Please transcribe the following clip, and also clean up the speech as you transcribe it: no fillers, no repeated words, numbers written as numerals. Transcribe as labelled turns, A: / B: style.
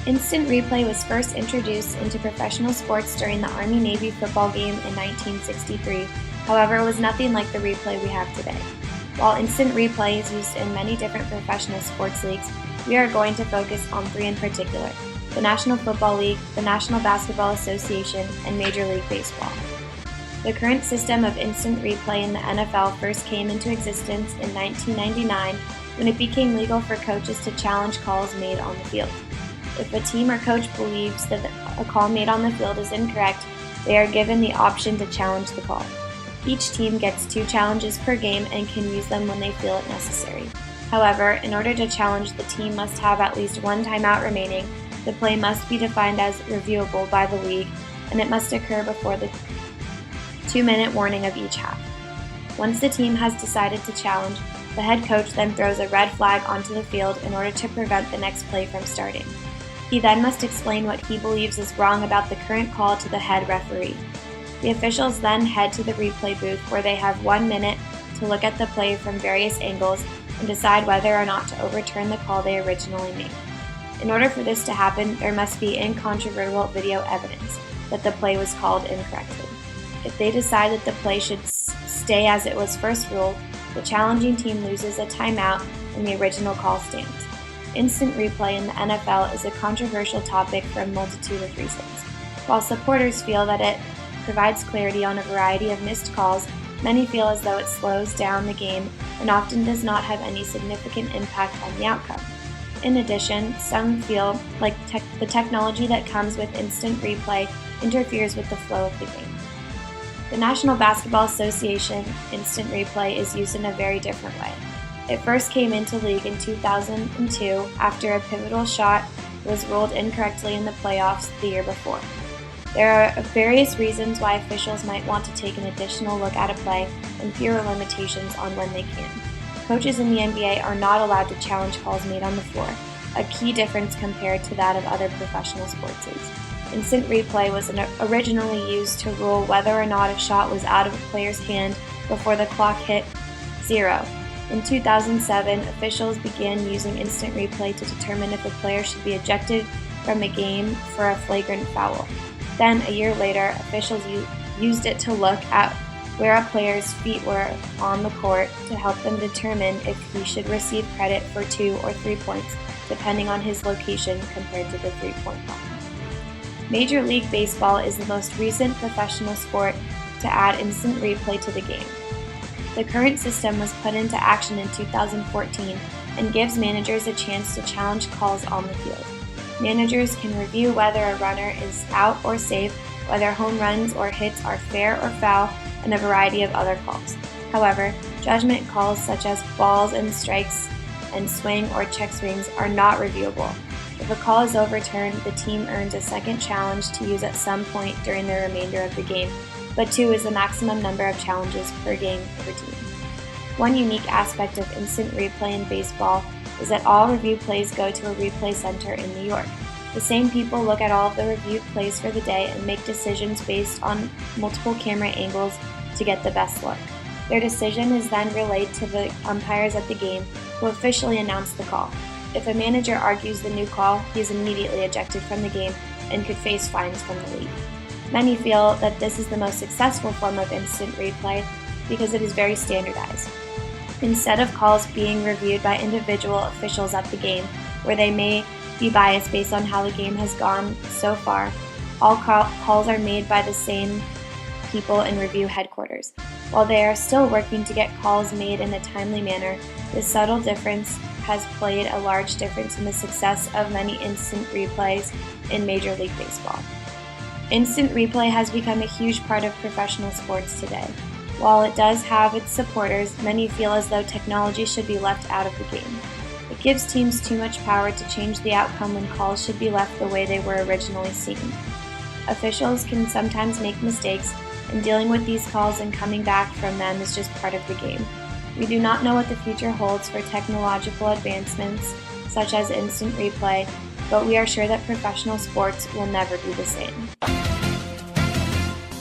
A: Instant replay was first introduced into professional sports during the Army-Navy football game in 1963. However, it was nothing like the replay we have today. While instant replay is used in many different professional sports leagues, we are going to focus on three in particular: the National Football League, the National Basketball Association, and Major League Baseball. The current system of instant replay in the NFL first came into existence in 1999 when it became legal for coaches to challenge calls made on the field. If a team or coach believes that a call made on the field is incorrect, they are given the option to challenge the call. Each team gets 2 challenges per game and can use them when they feel it necessary. However, in order to challenge, the team must have at least 1 timeout remaining, the play must be defined as reviewable by the league, and it must occur before the 2-minute warning of each half. Once the team has decided to challenge, the head coach then throws a red flag onto the field in order to prevent the next play from starting. He then must explain what he believes is wrong about the current call to the head referee. The officials then head to the replay booth where they have 1 minute to look at the play from various angles and decide whether or not to overturn the call they originally made. In order for this to happen, there must be incontrovertible video evidence that the play was called incorrectly. If they decide that the play should stay as it was first ruled, the challenging team loses a timeout and the original call stands. Instant replay in the NFL is a controversial topic for a multitude of reasons. While supporters feel that it provides clarity on a variety of missed calls, many feel as though it slows down the game and often does not have any significant impact on the outcome. In addition, some feel like the technology that comes with instant replay interferes with the flow of the game. The National Basketball Association instant replay is used in a very different way. It first came into league in 2002 after a pivotal shot was ruled incorrectly in the playoffs the year before. There are various reasons why officials might want to take an additional look at a play and fewer limitations on when they can. Coaches in the NBA are not allowed to challenge calls made on the floor, a key difference compared to that of other professional sports leagues. Instant replay was originally used to rule whether or not a shot was out of a player's hand before the clock hit 0. In 2007, officials began using instant replay to determine if a player should be ejected from a game for a flagrant foul. Then, a year later, officials used it to look at where a player's feet were on the court to help them determine if he should receive credit for 2 or 3 points, depending on his location compared to the 3-point line. Major League Baseball is the most recent professional sport to add instant replay to the game. The current system was put into action in 2014 and gives managers a chance to challenge calls on the field. Managers can review whether a runner is out or safe, whether home runs or hits are fair or foul, and a variety of other calls. However, judgment calls such as balls and strikes and swing or check swings are not reviewable. If a call is overturned, the team earns a second challenge to use at some point during the remainder of the game, but 2 is the maximum number of challenges per game per team. One unique aspect of instant replay in baseball is that all review plays go to a replay center in New York. The same people look at all of the reviewed plays for the day and make decisions based on multiple camera angles to get the best look. Their decision is then relayed to the umpires at the game, who officially announce the call. If a manager argues the new call, he is immediately ejected from the game and could face fines from the league. Many feel that this is the most successful form of instant replay because it is very standardized. Instead of calls being reviewed by individual officials at the game, where they may be biased based on how the game has gone so far, all calls are made by the same people in review headquarters. While they are still working to get calls made in a timely manner, this subtle difference has played a large difference in the success of many instant replays in Major League Baseball. Instant replay has become a huge part of professional sports today. While it does have its supporters, many feel as though technology should be left out of the game. It gives teams too much power to change the outcome when calls should be left the way they were originally seen. Officials can sometimes make mistakes, and dealing with these calls and coming back from them is just part of the game. We do not know what the future holds for technological advancements such as instant replay, but we are sure that professional sports will never be the same.